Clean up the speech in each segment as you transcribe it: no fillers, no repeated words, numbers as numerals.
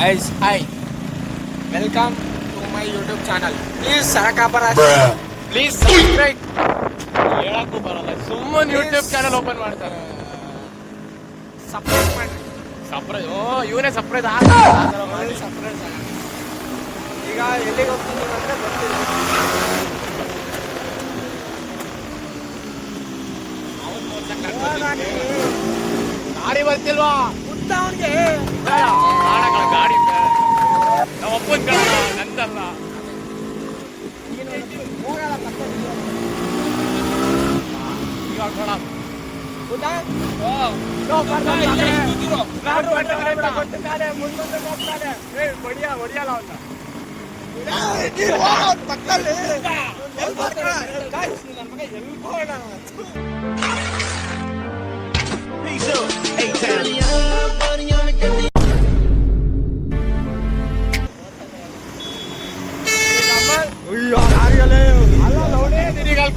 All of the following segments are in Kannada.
Guys, hi. Welcome to my YouTube channel. Please please subscribe. ಹೇಳಕ್ಕೂ ಬರಲ್ಲ ಸುಮ್ಮನೆ ಯೂಟ್ಯೂಬ್ ಚಾನಲ್ ಓಪನ್ ಮಾಡ್ತಾರೆ. ಸಪ್ರೇಟ್ ಮಾಡಿ. ಸರ್ಪ್ರೈಸ್. ಇವನೇ ಸರ್ಪ್ರೈಸ್ ಸರ್ಪ್ರೈಸ್ ಈಗ ಎಲ್ಲಿಗೆ ಹೋಗ್ತೀನಿ ಅಂದ್ರೆ ಗೊತ್ತಿಲ್ಲ. ಗಾಡಿ ಬರ್ತಿಲ್ವಾ ಉದ್ದ ಅವನಿಗೆ ಗಾಡಿ ನಾವು ಒಪ್ಪನ್ ಕಣ ನಂದಲ್ಲ. ಈಗ ಕಣ ಹೊಡಿಯಲ್ಲ ಅಂತ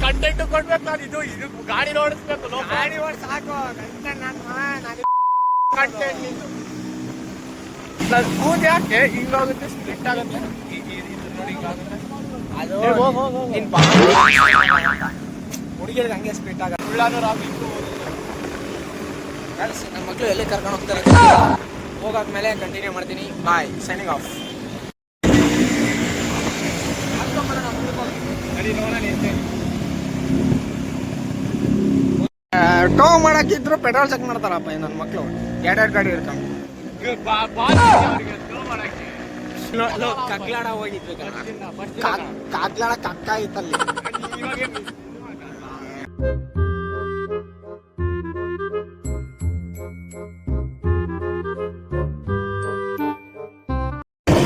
ಕಂಟೆಂಟ್ ಕೊಡ್ಬೇಕು. ನಾನು ಇದು ಗಾಡಿ ನೋಡಿಸ್ಬೇಕು. ಗಾಡಿ ಓಡ್ ಸಾಕು ಕೂದ್ ಯಾಕೆ ಹಿಂಗಾಗುತ್ತೆ, ಸ್ಪ್ಲಿಟ್ ಆಗುತ್ತೆ. ಅದು ಹುಡುಗಿರಿಗೆ ಹಂಗೆ ಸ್ಪ್ಲಿಟ್ ಆಗ. ಉಳ್ಳಾನೂರು ನನ್ನ ಮಕ್ಕಳು ಎಲ್ಲಿ ಕರ್ಕೊಂಡು ಹೋಗ್ತಾರೆ ಹೋಗಾದ್ಮೇಲೆ ಕಂಟಿನ್ಯೂ ಮಾಡ್ತೀನಿ. ಬಾಯ್, ಸೈನಿಂಗ್ ಆಫ್. ಟೋ ಮಾಡಕ್ಕಿದ್ರು ಪೆಟ್ರೋಲ್ ಚೆಕ್ ಮಾಡ್ತಾರಪ್ಪ ನನ್ನ ಮಕ್ಕಳು. ಎರಡೆರಡು ಗಾಡಿ ಇರ್ಕೊಂಡು ಕಗ್ಲಾಡ ಹೋಗಿದ್ವಿ. ಕಾಗ್ಲಾಡ ಕಕ್ಕ ಇತ್ತಲ್ಲಿ.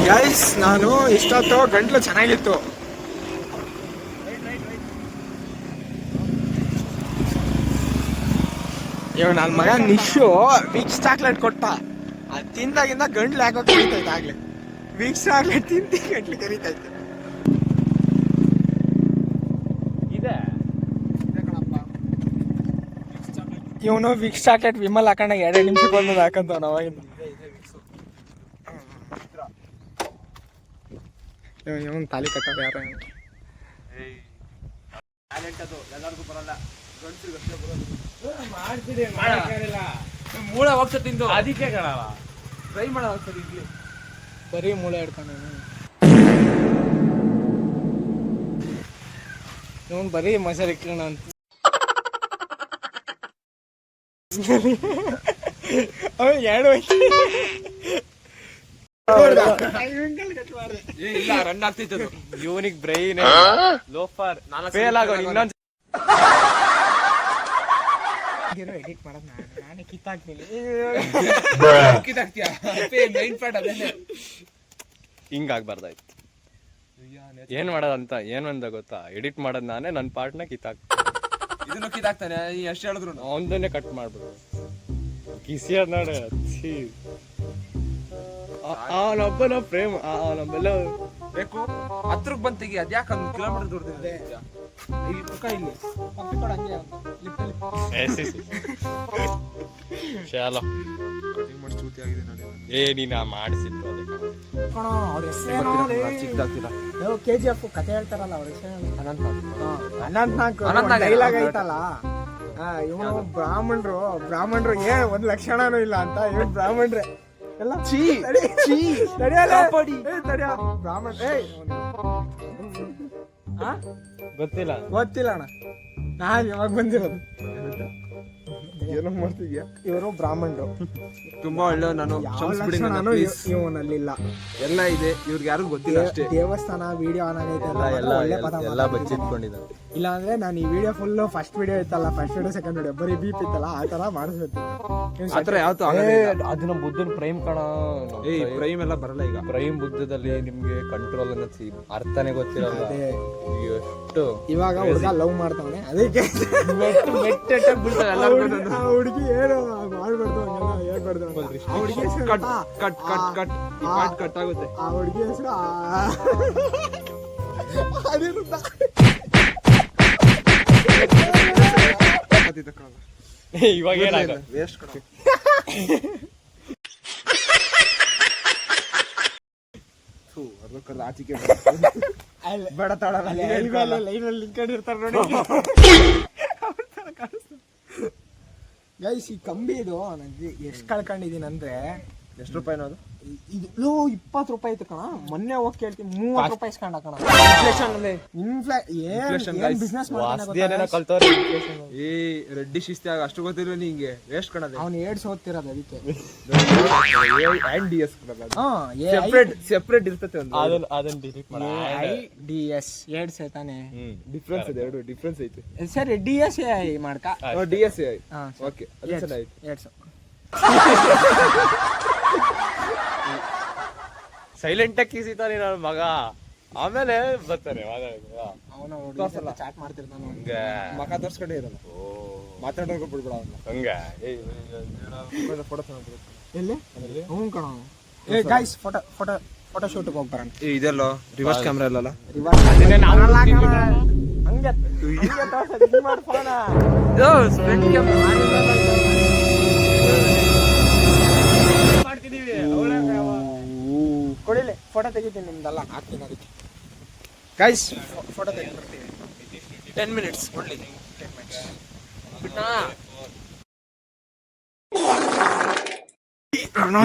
ಗೈಸ್, ನಾನು ಇಷ್ಟೊತ್ತು ಗಂಟ್ಲು ಚೆನ್ನಾಗಿತ್ತು. ಇವ್ ನನ್ನ ಮಗ ನಿಶು ವಿಕ್ಸ್ ಚಾಕ್ಲೇಟ್ ಕೊಟ್ಟ. ಅದು ತಿಂದಾಗಿಂದ ಗಂಟ್ಲು ಯಾಕೋ ಕರೀತೈತೆ. ಆಗ್ಲಿ ವಿಕ್ಸ್ ಚಾಕ್ಲೇಟ್ ತಿಂದು ಗಂಟ್ಲು ಕರೀತೈತೆ. ಇವನು ವಿಕ್ಸ್ ಚಾಕ್ಲೇಟ್ ವಿಮಲ್ ಹಾಕೊಂಡ 2 ನಿಮಿಷಕ್ಕೆ ಒಂದೊಂದು ಹಾಕಂತವ್ ಅವಾಗಿಂದ. ಇವನ್ ತಾಲಿ ಕಟ್ಟಾರ ಯಾರ ಮೂಳೆ ಹೋಗ್ಸ ತಿಂದು ಅದಕ್ಕೆ ಕಾಣಲ್ಲ. ಟ್ರೈ ಮಾಡ ಇಡ್ಲಿ ಬರೀ ಮೂಳೆ ಹಿಡ್ಕೊಂಡು ಇವನ್ ಬರೀ ಮಸಾಲೆ ಇಕ್ಕೋಣ ಅಂತ. ಇಲ್ಲ ರನ್ ಆಗ್ತಿತ್ತು. ಇವನಿಗೆ ಬ್ರೈನ್ ಲೋಫರ್ ಫೇಲ್ ಆಗೋ. ಇನ್ನೊಂದು ಎಡಿಟ್ ಮಾಡೋದು ನಾನೇ ಕಿತ್ತಾಕ್ತೀನಿ. ಹಿಂಗಾಗ್ಬಾರ್ದಾಯ್ತು. ಏನ್ ಮಾಡೋದಂತ ಏನಂದ ಗೊತ್ತಾ, ಎಡಿಟ್ ಮಾಡೋದ್ ನಾನೇ, ನನ್ನ ಪಾರ್ಟ್ನ ಇದನ್ನು ಕಿತ್ತಾಕ್ತಾನೆ. ಎಷ್ಟು ಹೇಳಿದ್ರು ಅವನ್ದನ್ನೇ ಕಟ್ ಮಾಡ್ಬಿಡು. ಕಿಸಿ ನೋಡ ಅವನೊಬ್ಬನ ಪ್ರೇಮ್ ಅವನೊಬ್ಬೆಲ್ಲ ಬೇಕು. ಹತ್ರಕ್ಕೆ ಬಂದ್ ತೆಗಿ. ಅದ್ಯಾಕೆ 1 ಕಿಲೋಮೀಟರ್ ದೂರದಿದೆ. ಇಲ್ಲಿ ಪಕ್ಕ ಇಲ್ಲಿ ಪಪ್ಪಿ ಕೊಡ ಹಂಗೆ ಶಾಲೋ ನೀನಾ ಮಾಡಿಸಿದ್ದು KGF ಕತೆ ಹೇಳ್ತಾರಲ್ಲ ಅವ್ರ ಹೆಸರು ಅನಂತ್ ಡೈಲಾಗ್ ಐತಲ್ಲ. ಇವನು ಬ್ರಾಹ್ಮಣರು ಏನ್ ಒಂದ್ ಲಕ್ಷಣನೂ ಇಲ್ಲ ಅಂತ. ಇವ್ ಬ್ರಾಹ್ಮಣ್ರೆ ಎಲ್ಲ ಬ್ರಾಹ್ಮಣ. ಗೊತ್ತಿಲ್ಲ ಅಣ್ಣ, ನಾನ್ ಯಾವಾಗ ಬಂದಿರೋದು. ಏನೋ ಮಾಡ್ತಿದ್ಯಾ? ಇವರು ಬ್ರಾಹ್ಮಣರು ತುಂಬಾ ಒಳ್ಳೆ. ನಾನು ಇವನಲ್ಲಿಲ್ಲ ಎಲ್ಲ ಇದೆ. ಇವ್ರಿಗೆ ಯಾರು ಗೊತ್ತಿಲ್ಲ ಅಷ್ಟೇ. ದೇವಸ್ಥಾನ ವಿಡಿಯೋ ಆನ್ ಆಗೈತೆ ಎಲ್ಲ ಬಚ್ಚಿಟ್ಕೊಂಡಿದ್ದಾರೆ. ಇಲ್ಲ ಅಂದ್ರೆ ನಾನು ಈ ವಿಡಿಯೋ ಫುಲ್ ಫಸ್ಟ್ ವಿಡಿಯೋ ಇತ್ತಲ್ಲ, ಫಸ್ಟ್ ವಿಡಿಯೋ ಸೆಕೆಂಡ್ ವಿಡಿಯೋ ಬರೀ ಬೀಪ್ ಇತ್ತಲ್ಲ, ಆ ತರ ಮಾಡಿಸ್ಬೇಕು. ಆತರ ಯಾವತ್ತು ಅದು ನಮ್ಮ ಬುದ್ಧನ ಪ್ರೈಮ್ ಕಣ. ಪ್ರೈಮ್ ಎಲ್ಲ ಬರಲ್ಲ ಈಗ. ಪ್ರೈಮ್ ಬುದ್ಧದಲ್ಲಿ ನಿಮ್ಗೆ ಕಂಟ್ರೋಲ್ ಅನ್ನೋ ಅರ್ಥನೇ ಗೊತ್ತಿರಲ್ಲ. ಎಷ್ಟು ಇವಾಗ ಹುಡುಗ ಲವ್ ಮಾಡ್ತಾವನೆ, ಅದಕ್ಕೆ ಹುಡುಗಿ ಏನು ಮಾಡ್ಬಾರ್ದು, ಹೇಳ್ಬಾರ್ದು. ಹುಡುಗಿ cut cut cut cut cut ಆಗುತ್ತೆ. ಆ ಹುಡುಗಿ ಹೆಸರು ಇವಾಗ ಏನಾಗ ವೇಸ್ಟ್ ಕಣ. ಆಚಿಕೆ ಬೇಡ ತಡಲ್ಲ ಲೈನಲ್ಲಿ ನಿಂತ್ಕೊಂಡಿರ್ತಾರೆ ನೋಡಿ ಗೈಸ್. ಈ ಕಂಬಿ ಇದು ನನಗೆ ಎಷ್ಟು ಕಳ್ಕೊಂಡಿದೀನಿ ಅಂದ್ರೆ, ಎಷ್ಟು ರೂಪಾಯಿನೋ ಅದು? ಇದು 20 ರೂಪಾಯಿ ಇತ್ತು ಕಣ. ಮೊನ್ನೆ ಹೋಗಿ ಕೇಳ್ತೀನಿ 30 ರೂಪಾಯಿ ಇಸ್ಕೊಂಡ ಕಣ. ಬಿಸ್ನೆಸ್ ಈ ರೆಡ್ಡಿ ಶಿಸ್ತಿ ಅಷ್ಟು ಗೊತ್ತಿಲ್ಲ ನಿಂಗೆ. ವೇಸ್ಟ್ ಕಣದೆ ಅವ್ನು ಏಡ್ಸ್ ಓದ್ತಿರೋದು ಅದಕ್ಕೆ. ಸೆಪರೇಟ್ ಇರ್ತದೆ ಒಂದು. ಅದನ್ನ ಡಿಲೀಟ್ ಮಾಡಿ DS ಏಡ್ಸ್ ತಾನೆ. ಡಿಫ್ರೆನ್ಸ್ ಇದೆ, ಎರಡು ಡಿಫ್ರೆನ್ಸ್ ಐತೆ. ಸರಿ DS ಮಾಡ್ಕ. DSA ಓಕೆ, ಅದು ಚೆನ್ನಾಗಿತ್ತು. ಏಡ್ಸ್ ಸೈಲೆಂಟ್ ಆಗಿ ಕೀಸಿತಾನೆ ನನ್ನ ಮಗ. ಆಮೇಲೆ ಬರ್ತಾನೆ ಅವನು ಚಾಟ್ ಮಾಡ್ತಿರ್ತಾನೆ. ಹಂಗೆ ಮಕ ತೋರ್ಸ್ಕೊಂಡೇ ಇರಲ್ಲ, ಮಾತಾಡೋಕೆ ಬಿಡ್ಬೇಡ ಅವ್ನ. ಹಂಗೆ ಫೋಟೋ ಎಲ್ಲಿ ಹ್ಞೂ ಕಣ. ಏ ಗಾಯ್ಸ್, ಫೋಟೋ ಶೂಟ್ಗೆ ಹೋಗಿ ಬರೋಣ. ಇದೆಲ್ಲ ರಿವರ್ಸ್ ಕ್ಯಾಮ್ರಾ ಇಲ್ಲಲ್ಲ? ಹಂಗೆ ಕೊಡಿಲಿ, ಫೋಟೋ ತೆಗಿತೀನಿ ನಿಮ್ದೆಲ್ಲ ಹಾಕ್ತೀನಿ ಅದಕ್ಕೆ. ಗೈಸ್ ಫೋಟೋ ತೆಗಿ ಬರ್ತೀವಿ. 10 minutes only. 10 minutes.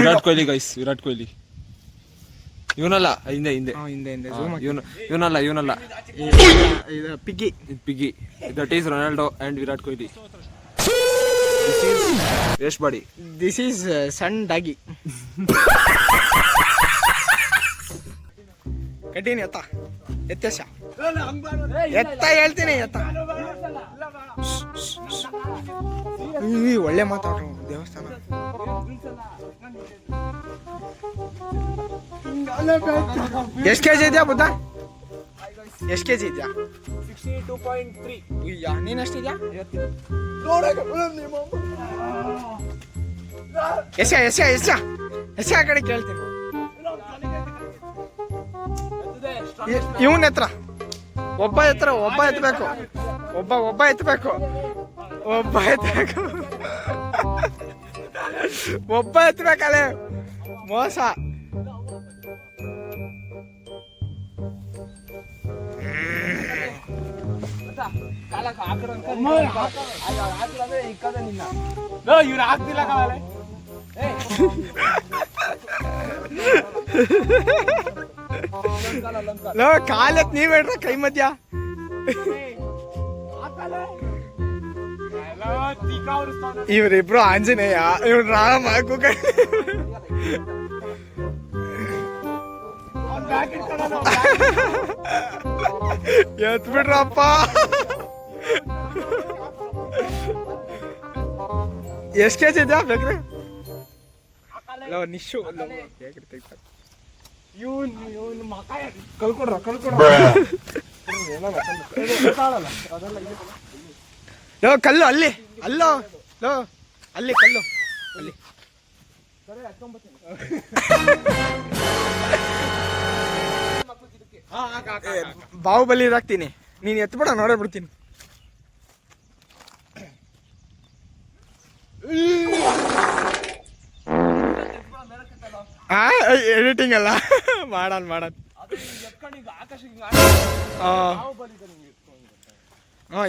Virat Kohli guys, Virat Kohli. ಇವನಲ್ಲ, ಹಿಂದೆ ಹಿಂದೆ ಇವನಲ್ಲ ಇದು piggy. Piggy. That is Ronaldo and Virat Kohli. Waste body. This is ಸಣ್ಣ ಡಾಗಿ. ಕಟ್ಟೀನಿ ಎತ್ತೇಶ ಎತ್ತ ಹೇಳ್ತೀನಿ ಎತ್ತ. ಒಳ್ಳೆ ಮಾತಾಡ್ರ ದೇವಸ್ಥಾನ. ಎಷ್ಟು ಕೆಜಿ ಇದೆಯಾ ಬುದ್ಧ? ಎಷ್ಟು ಕೆಜಿ ಇದೆಯಾ? 62.3. ನೀನ್ ಎಷ್ಟಿದ್ಯಾ? ಎಸ ಆ ಕಡೆ ಕೇಳ್ತೀನಿ. ಇವನ್ ಎತ್ತರ ಒಬ್ಬ ಎತ್ತಬೇಕು. ಒಬ್ಬ ಎತ್ತಬೇಕು. ಒಬ್ಬ ಎತ್ತಬೇಕಲ್ಲೇ ಮೋಸ. ಇವ್ರು ಆಗ್ತಿಲ್ಲ ಕಾಲೇ. ಕಾಲತ್ ನೀವ್ ಹೇಳ್ರ ಕೈ ಮಧ್ಯ. ಇವ್ರಿಬ್ರು ಆಂಜನೇಯ, ಇವ್ರು ರಾಮ. ಎತ್ ಬಿಡ್ರಪ್ಪ. ಎಷ್ಟ್ ಕೆಜಿ ಇದೆಯಾ ಬೇಕ್ರಿ? ನಿಶು ಕಲ್ಕೊಡ್ರ ಕಲ್ಲು ಅಲ್ಲಿ ಅಲ್ಲೋ ಅಲ್ಲಿ ಕಲ್ಲು ಅಲ್ಲಿ. ಬಾಹುಬಲಿ ಇದಾಗ್ತೀನಿ, ನೀನ್ ಎತ್ಬಿಡ ನೋಡೇ ಬಿಡ್ತೀನಿ. ಎಡಿಟಿಂಗ್ ಅಲ್ಲ, ಮಾಡನ್.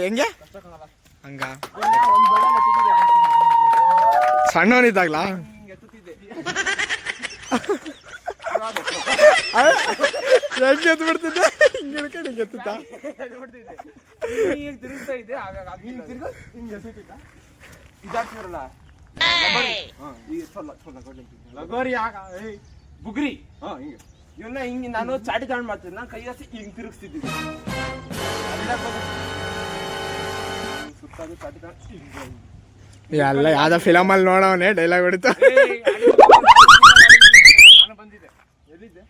ಹೆಂಗೆ ಹಂಗ ಸಣ್ಣವನಿದ್ದಾಗ್ಲಾ? ಹೆಂಗೆ ಎತ್ತು ಬಿಡ್ತಿದ್ದೆ? ಹಿಂಗೆ ಎತ್ತುತ್ತಾ? ಬುಗ್ರಿ ಇವನ್ನ ಹಿಂಗೆ ನಾನು ಚಾಟಿ ತಗೊಂಡ್ ಮಾಡ್ತಿದ್ದೆ. ನಾನು ಕೈ ಹಸಿ ಹಿಂಗ್ ತಿರುಗಿಸ್ತಿದ್ದೆ. ಎಲ್ಲ ಯಾವ್ದ ಫಿಲಮ್ ಅಲ್ಲಿ ನೋಡವನೇ ಡೈಲಾಗ್ ಹೊಡಿತು. ನಾನು ಬಂದಿದ್ದೆ. ಎಲ್ಲಿದ್ದೆ?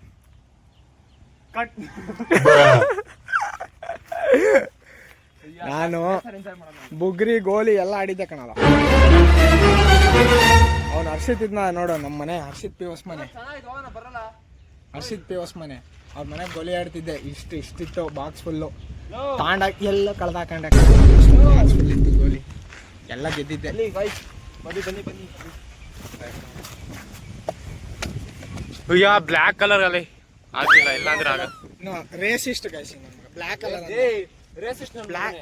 ನಾನು ಬುಗ್ರಿ ಗೋಲಿ ಎಲ್ಲ ಆಡಿದ್ದೆ ಕಣಲ್ಲ. ಅವ್ನು ಹರ್ಷಿತ್ ಇದ್ನ ನೋಡು, ನಮ್ಮ ಮನೆ ಹರ್ಷಿತ್ ಪಿ ಹೊಸ್ ಮನೆ. ಅವ್ರ ಮನೆ ಗೋಲಿ ಆಡ್ತಿದ್ದೆ. ಇಷ್ಟಿತ್ತು ಬಾಕ್ಸ್ ಫುಲ್ಲು. ತಾಂಡಾಕಿ ಎಲ್ಲ ಕಳ್ದಾಕೊಂಡ ಬಾಕ್ಸ್ ಫುಲ್ ಇತ್ತು ಗೋಲಿ. ಎಲ್ಲ ಗೆದ್ದಿದ್ದೆ. ಬ್ಲ್ಯಾಕ್ ಕಲರ್ ಅಲ್ಲಿ ಆಗ್ಲಿಲ್ಲ ಇಲ್ಲಾಂದ್ರೆ ಆಗ racist guys black colour racist black